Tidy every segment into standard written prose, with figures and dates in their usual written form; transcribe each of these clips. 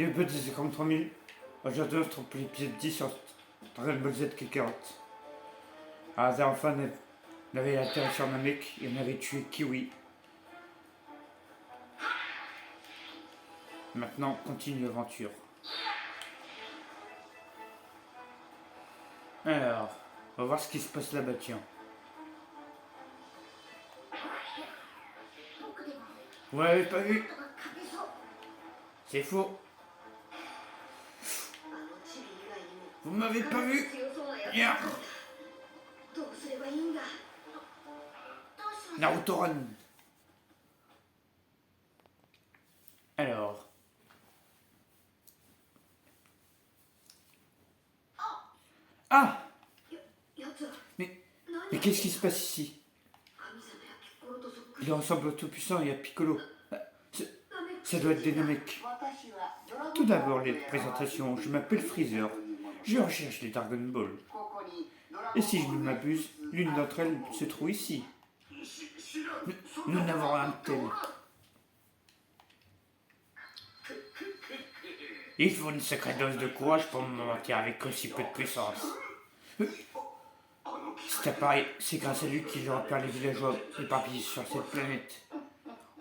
Liebe diese Kompromiss, aujourd'hui on se trouve pour l'épisode 10 sur Dragon Ball Z Kakarot. Alors Zerofan avait atterri sur Namek et on avait tué Kiwi. Maintenant, continue l'aventure. Alors, on va voir ce qui se passe là-bas, tiens. Vous m'avez pas vu? C'est faux. Vous m'avez pas vu? Yeah. Naruto Run. Alors. Ah! Mais qu'est-ce qui se passe ici? Il ressemble au Tout-Puissant et à Piccolo. Ça doit être des Namek. Tout d'abord, les présentations. Je m'appelle Freezer. Je recherche les Dragon Ball. Et si je ne m'abuse, l'une d'entre elles se trouve ici. Nous n'avons rien de tel. Il faut une sacrée dose de courage pour me mentir avec aussi peu de puissance. Cet appareil, c'est grâce à lui qu'il repère les villageois éparpillés sur cette planète.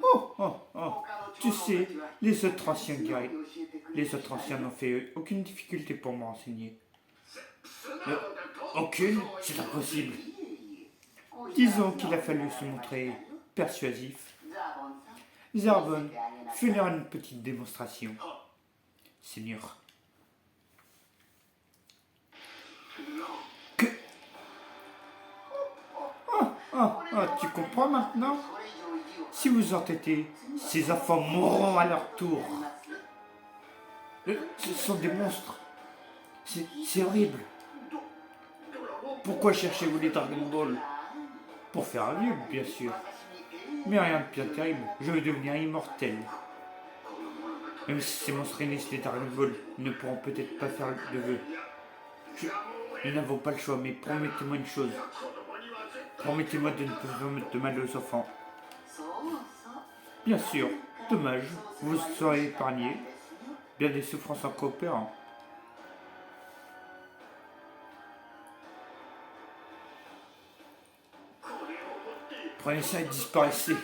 Oh, tu sais, les autres anciens guerriers, les autres anciens n'ont fait aucune difficulté pour me renseigner. Aucune? C'est impossible. Disons qu'il a fallu se montrer persuasif. Zarbon, fais-leur une petite démonstration. Seigneur. Que... tu comprends maintenant? Si vous entêtez, ces enfants mourront à leur tour. Ce sont des monstres. C'est horrible. Pourquoi cherchez-vous les Dragon Ball? Pour faire un vieux, bien sûr. Mais rien de bien terrible, je veux devenir immortel. Même si ces monstres aînés, les Dragon Ball, ne pourront peut-être pas faire de vœux. Nous n'avons pas le choix, mais promettez-moi une chose. Promettez-moi de ne pas vous mettre de mal aux enfants. Bien sûr, dommage, vous serez épargné. Bien des souffrances en coopérant. Prenez ça et disparaissez.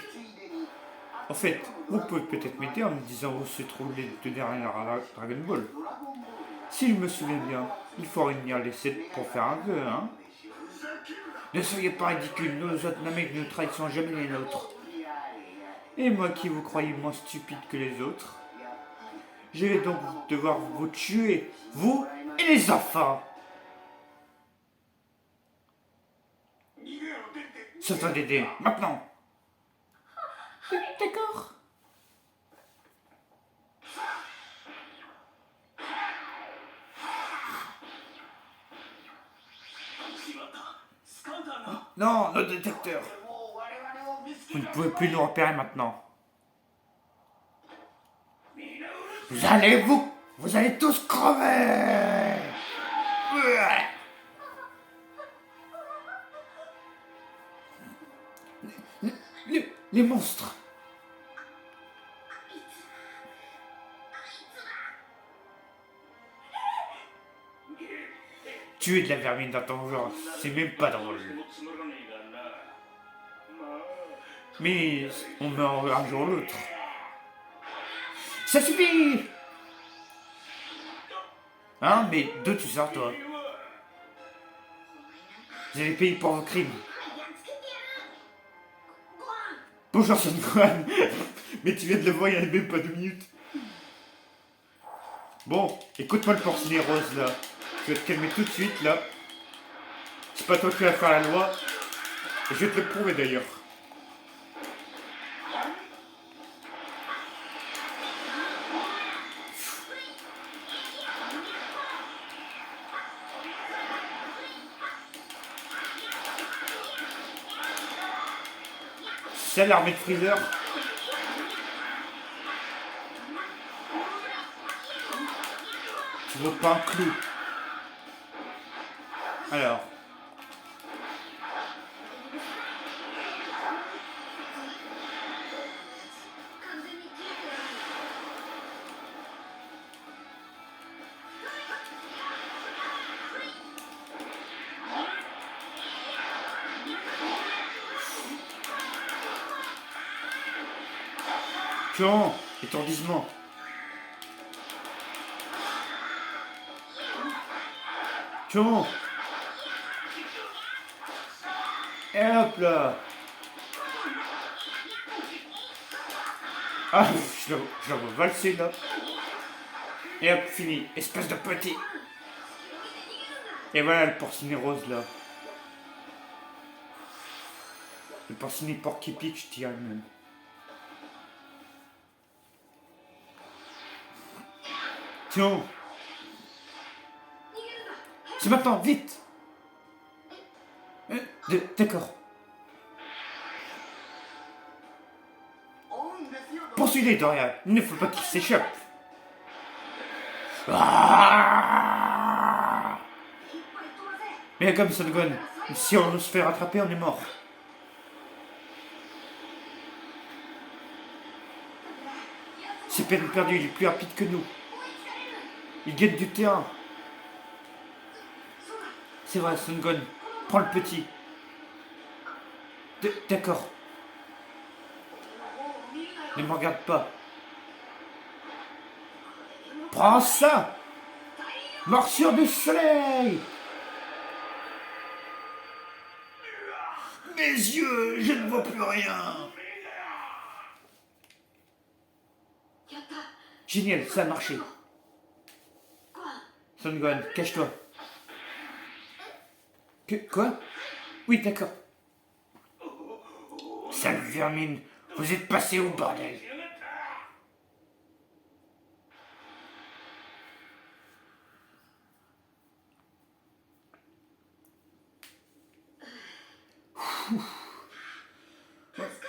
En fait, vous pouvez peut-être m'aider en me disant où se trouvent les deux dernières Dragon Ball. Si je me souviens bien, il faut réunir les 7 pour faire un vœu, hein? Ne soyez pas ridicules, nos autres Namek ne trahissons jamais les nôtres. Et moi qui vous croyais moins stupide que les autres, je vais donc devoir vous tuer, vous et les enfants. Sortons d'aider, maintenant. D'accord. Non, nos détecteurs. Vous ne pouvez plus nous repérer maintenant. Vous allez tous crever. Les monstres. Tuer de la vermine dans ton genre, c'est même pas drôle. Mais on meurt un jour ou l'autre. Ça suffit! Hein? Mais d'où tu sors, toi? Vous avez payé pour vos crimes. Bonjour, Son Gohan. Mais tu viens de le voir il y a même pas 2 minutes. Bon, écoute-moi le porcinet rose, là. Je vais te calmer tout de suite, là. C'est pas toi qui vas faire la loi. Et je vais te le prouver, d'ailleurs. C'est l'armée de Freezer. Tu veux pas un clou? Alors. Tiens, étourdissement. Tiens. Et hop là. Ah, je la vois valser là. Et hop, fini. Espèce de petit. Et voilà le porcinet rose là. Le porcinet porc-épic, je dirais même. Tiens. C'est maintenant, vite. D'accord. Poursuivez, Dorian. Il ne faut pas qu'il s'échappe. Ah, mais comme Son Gohan, si on se fait rattraper, on est mort. C'est peine perdue, il est plus rapide que nous. Il gagne du terrain. C'est vrai, Son Gohan. Prends le petit. D'accord. Ne me regarde pas. Prends ça! Morsure du soleil! Mes yeux, je ne vois plus rien! Génial, ça a marché. Son Gohan, cache-toi. Quoi? Oui, d'accord. Sale vermine, vous êtes passé au bordel.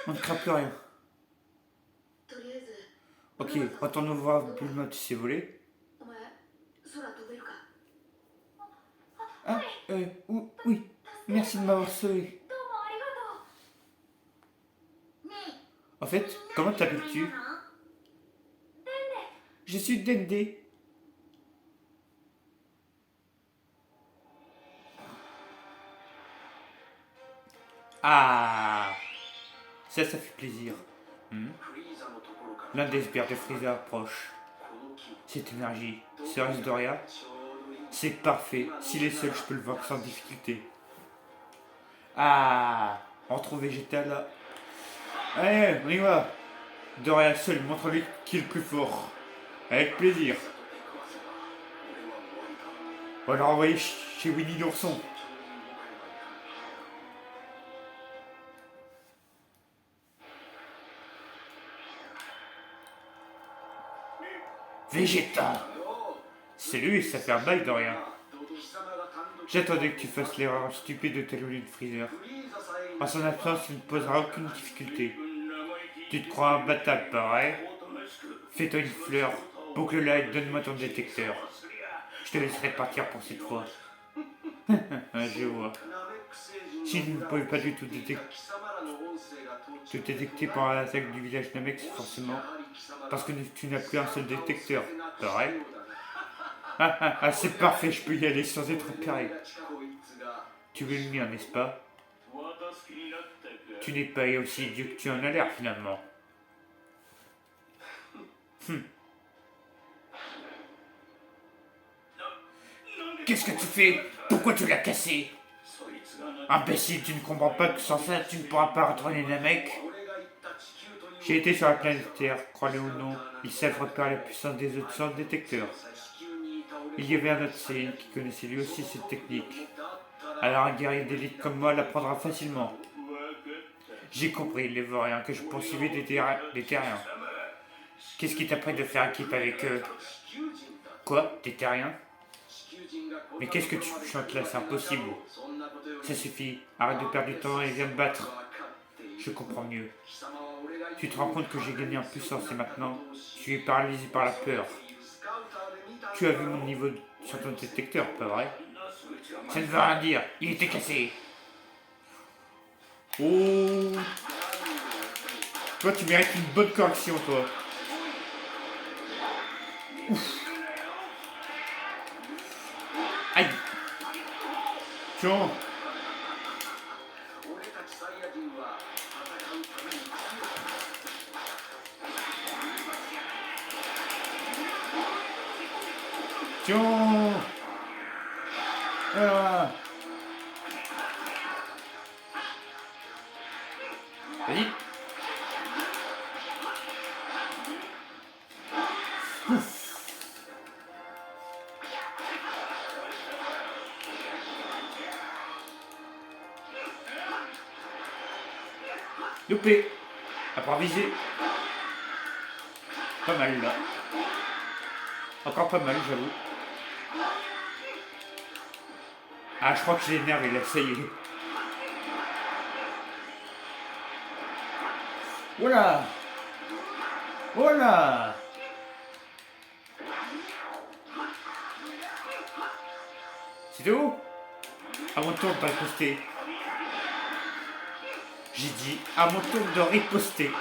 On ne craint plus rien. Ok, retourne voir Bulma, tu sais voler. Ah, oui, merci de m'avoir sauvé. En fait, comment t'appelles-tu? Je suis Dende. Ah, ça fait plaisir. L'un des sbires de Frieza approche. Cette énergie, ce Doria, c'est parfait. S'il est seul, je peux le vaincre sans difficulté. Ah, on retrouve Vegeta là. Allez, on y va. Doria seul, montre-lui qui est le plus fort. Avec plaisir. On va le renvoyer chez Winnie l'ourson. Vegeta. C'est lui, ça fait un bail de rien. J'attendais que tu fasses l'erreur stupide de t'éloigner de Freezer. En son absence, il ne posera aucune difficulté. Tu te crois imbattable, pareil? Fais-toi une fleur, boucle-la et donne-moi ton détecteur. Je te laisserai partir pour cette fois. Je vois. Si tu ne pouvais pas du tout te détecter par l'attaque du village Namek, c'est forcément parce que tu n'as plus un seul détecteur. Pareil. C'est parfait, je peux y aller sans être repéré. Tu veux le mien, n'est-ce pas? Tu n'es pas aussi idiot que tu en as l'air, finalement. Qu'est-ce que tu fais? Pourquoi tu l'as cassé? Imbécile, tu ne comprends pas que sans ça, tu ne pourras pas retourner Namek? J'ai été sur la planète Terre, croyez ou non, ils savent repérer la puissance des autres sans détecteur. Il y avait un autre Saiyan qui connaissait lui aussi cette technique. Alors un guerrier d'élite comme moi l'apprendra facilement. J'ai compris, les vauriens, que je poursuivais des terriens. Qu'est-ce qui t'a pris de faire équipe avec eux? Quoi? Des terriens? Mais qu'est-ce que tu chantes là? C'est impossible. Ça suffit, arrête de perdre du temps et viens me battre. Je comprends mieux. Tu te rends compte que j'ai gagné en puissance et maintenant, tu es paralysé par la peur. Tu as vu mon niveau sur ton détecteur, pas vrai? Ça ne veut rien dire, il était cassé. Oh. Toi, tu mérites une bonne correction, toi. Ouf. Aïe. Tiens. Attention. Voilà. Vas-y. Loupé. Après viser. Pas mal là. Encore pas mal, j'avoue. Ah, je crois que j'ai énervé là, ça y est. Voilà. Voilà. C'est tout. À mon tour de riposter. J'ai dit à mon tour de riposter.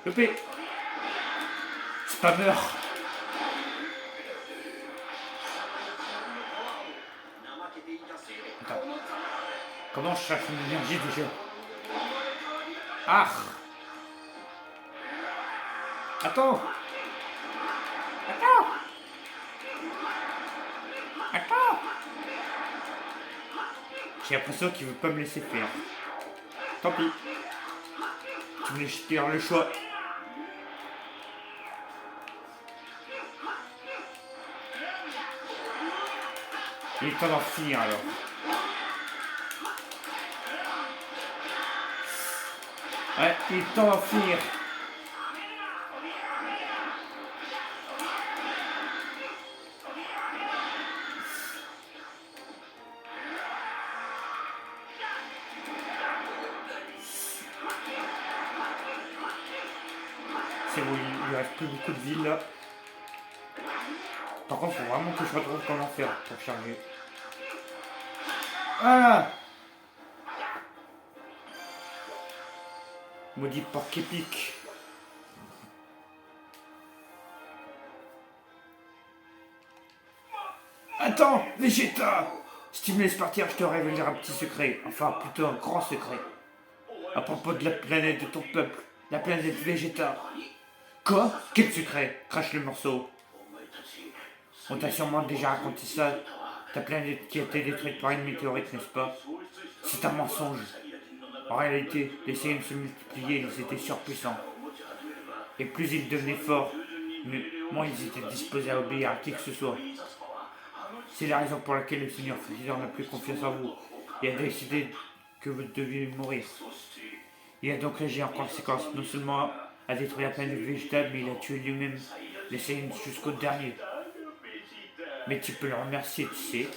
Loupé. Spammer. Attends. Comment je cherche une énergie déjà? Ah. Attends. Attends. Attends. J'ai l'impression qu'il veut pas me laisser faire. Tant pis. Tu me laisses faire le choix. Il est temps d'en finir alors. Ouais, il est temps d'en finir. C'est bon, il lui reste plus beaucoup de vie là. Par contre, il faut vraiment que je retrouve comment faire pour charger. Voilà. Maudit porc épique. Attends, Vegeta. Si tu me laisses partir, je te révélerai un petit secret. Enfin, plutôt un grand secret. À propos de la planète de ton peuple, la planète Vegeta. Quoi? Quel secret? Crache le morceau. On t'a sûrement déjà raconté ça. Ta planète qui a été détruite par une météorite, n'est-ce pas? C'est un mensonge. En réalité, les Saiyans se multipliaient, ils étaient surpuissants. Et plus ils devenaient forts, moins ils étaient disposés à obéir à qui que ce soit. C'est la raison pour laquelle le Seigneur Freezer n'a plus confiance en vous et a décidé que vous deviez mourir. Il a donc agi en conséquence, non seulement à détruire la planète végétale, mais il a tué lui-même les Saiyans jusqu'au dernier. Mais tu peux le remercier, tu sais.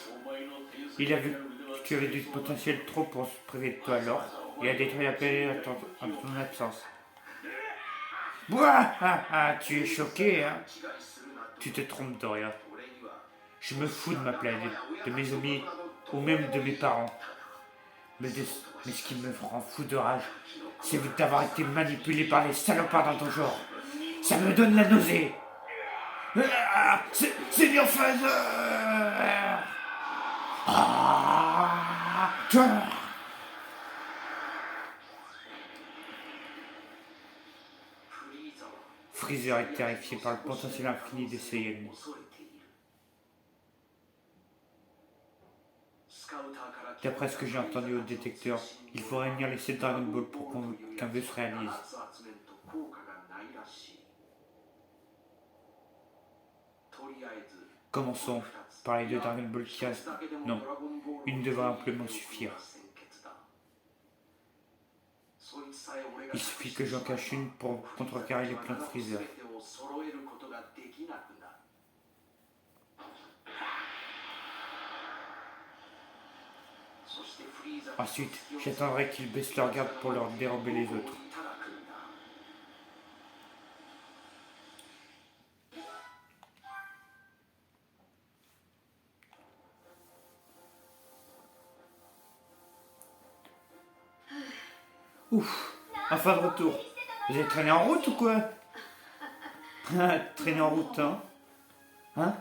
Il a vu que tu avais du potentiel trop pour se priver de toi alors, et a détruit la planète en ton absence. Ouah, ah, ah, tu es choqué, hein? Tu te trompes, Doria. Je me fous de ma planète, de mes amis, ou même de mes parents. Mais ce qui me rend fou de rage, c'est d'avoir été manipulé par les salopards dans ton genre. Ça me donne la nausée. Ah, c'est bien fait. Ah, Freezer est terrifié par le potentiel infini des Saiyans. D'après ce que j'ai entendu au détecteur, il faut réunir les 7 Dragon Ball pour qu'un vœu se réalise. Commençons par les 2 Dragon Ball qui restent. Non, une devrait amplement suffire. Il suffit que j'en cache une pour contrecarrer les plans de Freezer. Ensuite, j'attendrai qu'ils baissent leur garde pour leur dérober les autres. Ouf, enfin de retour. Vous avez traîné en route ou quoi? Traîné en route, hein? Hein?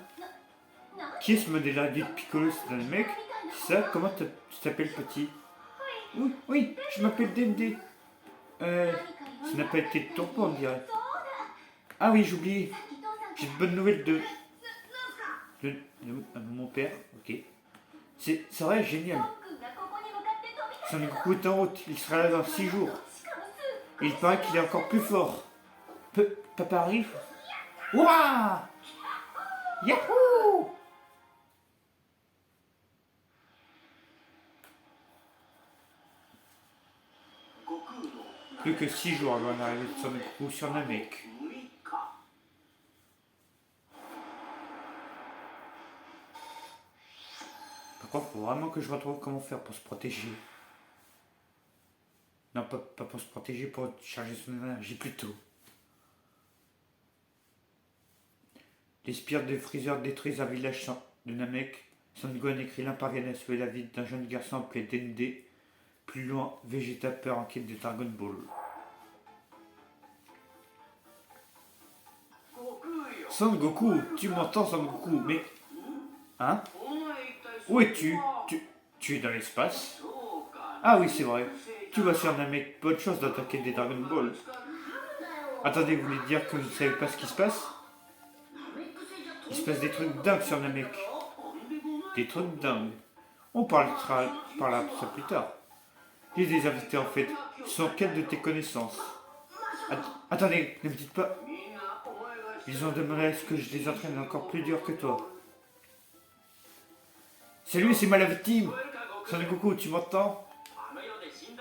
Qui est ce modèle réduit de Piccolo? C'est un mec? C'est ça? Comment tu t'appelles, petit? Oui, oui, je m'appelle Dende. Ça n'a pas été de ton pot, on dirait. Ah oui, j'oublie. J'ai de bonnes nouvelles de mon père. Ok. C'est vrai, génial. Son Goku est en route. Il sera là dans 6 jours. Et il paraît qu'il est encore plus fort. Papa arrive. Ouah! Yahoo! Plus que 6 jours avant l'arrivée de Son Goku sur Namek. Par contre, faut vraiment que je retrouve comment faire pour se protéger. Non, pas pour se protéger, pour charger son énergie plutôt. Les spires de Freezer détruisent un village de Namek. Son Gohan et Krillin parviennent à sauver la vie d'un jeune garçon appelé Dende. Plus loin, Vegeta peur en quête de Dragon Ball. Son Goku, tu m'entends, Son Goku? Mais... Hein? Où es-tu? Tu es dans l'espace? Ah oui, c'est vrai. Tu vas sur Namek. Bonne chance d'attaquer des Dragon Ball. Attendez, vous voulez dire que vous ne savez pas ce qui se passe? Il se passe des trucs dingues sur Namek. Des trucs dingues. On parlera de ça plus tard. J'ai des invités en fait. Ils sont en quête de tes connaissances. Attendez, ne me dites pas. Ils ont demandé à ce que je les entraîne encore plus dur que toi. Salut, c'est moi la victime. Son Goku, tu m'entends?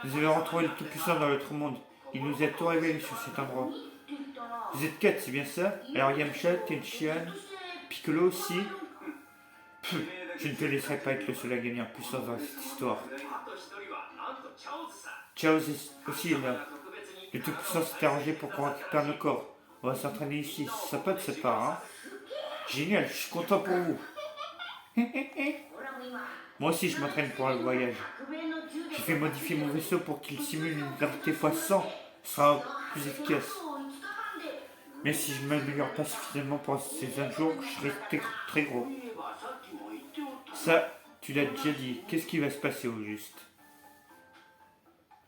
Nous avons retrouvé le Tout-Puissant dans l'autre monde. Il nous a tout révélé sur cet endroit. Vous êtes 4, c'est bien ça? Alors Yamcha, Tenshinhan, Piccolo aussi. Je ne te laisserai pas être le seul à gagner en puissance dans cette histoire. Chaos aussi est là. Le Tout-Puissant s'est arrangé pour qu'on récupère nos corps. On va s'entraîner ici. C'est sympa de cette part, hein? Génial, je suis content pour vous. Moi aussi, je m'entraîne pour le voyage. J'ai fait modifier mon vaisseau pour qu'il simule une gravité x100. Ce sera plus efficace. Mais si je ne m'améliore pas suffisamment pour ces 20 jours, je serai très gros. Ça, tu l'as déjà dit. Qu'est-ce qui va se passer au juste?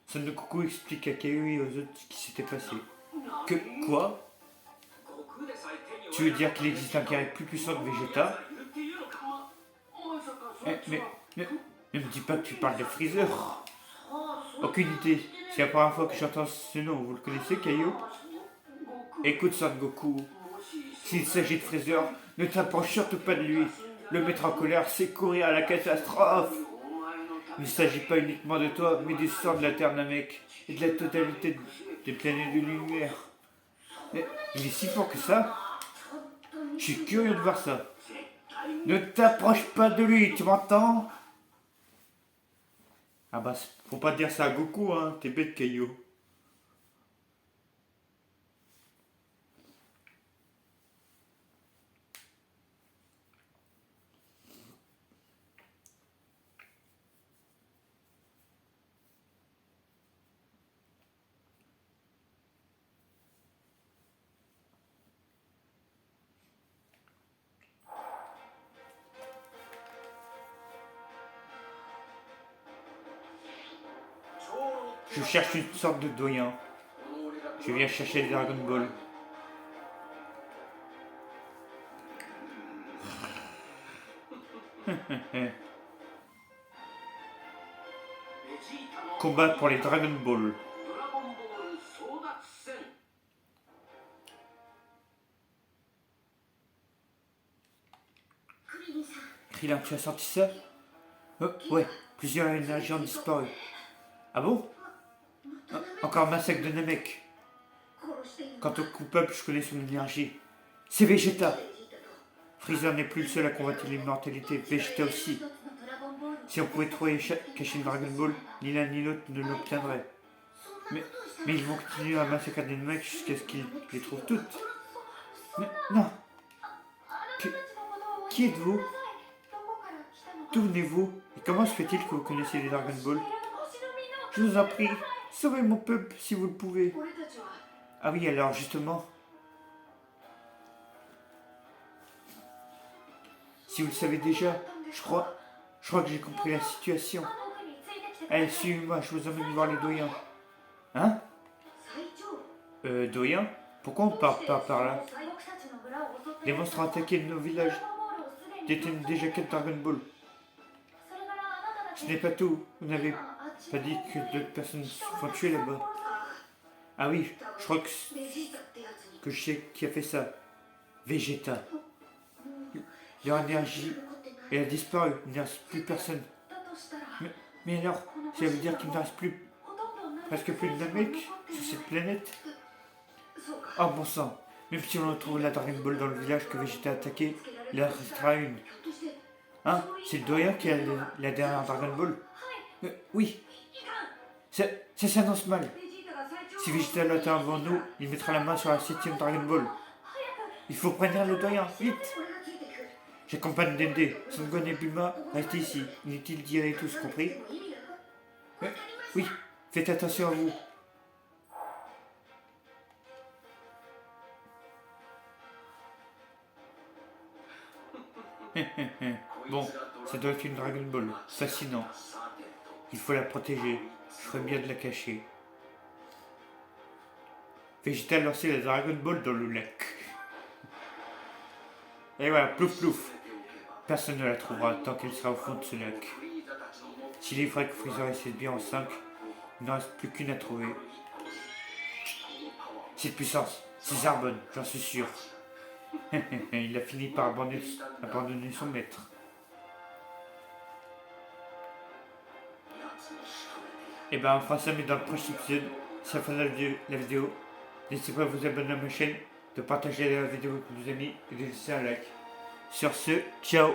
Son Goku explique à Kaio et aux autres ce qui s'était passé. Que quoi? Tu veux dire qu'il existe un guerrier plus puissant que Vegeta? Mais ne me dis pas que tu parles de Freezer. Aucune idée. C'est la première fois que j'entends ce nom. Vous le connaissez, Kaio? Écoute, Son Goku. S'il s'agit de Freezer, ne t'approche surtout pas de lui. Le mettre en colère, c'est courir à la catastrophe. Il ne s'agit pas uniquement de toi, mais du sang de la Terre Namek et de la totalité des planètes de l'univers. Mais il est si fort que ça? Je suis curieux de voir ça. Ne t'approche pas de lui, tu m'entends? Ah bah, faut pas dire ça à Goku, hein, t'es bête, Kaio. Je cherche une sorte de doyen. Je viens chercher les Dragon Ball. Combat pour les Dragon Ball. Krillin, tu as senti ça? Ouais, plusieurs énergies ont disparu. Ah bon? Encore un massacre de Namek. Quant au coupable, je connais son énergie. C'est Vegeta. Freezer n'est plus le seul à combattre l'immortalité. Vegeta aussi. Si on pouvait trouver cacher une Dragon Ball, ni l'un ni l'autre ne l'obtiendrait. Mais ils vont continuer à massacrer des Namek jusqu'à ce qu'ils les trouvent toutes. Mais non. Qui êtes-vous? D'où venez-vous? Et comment se fait-il que vous connaissez les Dragon Ball? Je vous en prie, sauvez mon peuple si vous le pouvez. Ah oui, alors justement, si Si vous le savez déjà, je crois que j'ai compris la situation. Allez, suivez-moi, je vous emmène voir les doyens. Hein? Doyens? Pourquoi on part pas par là? Les monstres ont attaqué nos villages, détiennent déjà 4 Dragon Ball. Ce n'est pas tout, vous n'avez pas dit que d'autres personnes se font tuer là-bas. Ah oui, je crois que je sais qui a fait ça. Vegeta. Leur énergie, elle a disparu, il ne reste plus personne. Mais alors, ça veut dire qu'il ne reste presque plus de Namek sur cette planète? Oh bon sang, même si on retrouve la Dragon Ball dans le village que Vegeta a attaqué, il en restera une. Hein? C'est le doyen qui a la dernière Dragon Ball? Oui. Ça s'annonce mal. Si Vegeta l'atteint avant nous, il mettra la main sur la 7ème Dragon Ball. Il faut prévenir le doyen, vite! J'accompagne Dende, Son Gohan et Bulma, restez ici. Inutile d'y aller tous, compris? Oui, faites attention à vous. Bon, ça doit être une Dragon Ball. Fascinant. Il faut la protéger. Je ferais bien de la cacher. Vegeta a lancé la Dragon Ball dans le lac. Et voilà, plouf plouf. Personne ne la trouvera tant qu'elle sera au fond de ce lac. S'il est vrai que Freezer essaie bien en 5, il n'en reste plus qu'une à trouver. Cette puissance, c'est Zarbon, j'en suis sûr. Il a fini par abandonner son maître. Et ben on fera ça mais dans le prochain épisode. C'est la fin de la vidéo. N'hésitez pas à vous abonner à ma chaîne, de partager la vidéo avec vos amis et de laisser un like. Sur ce, ciao!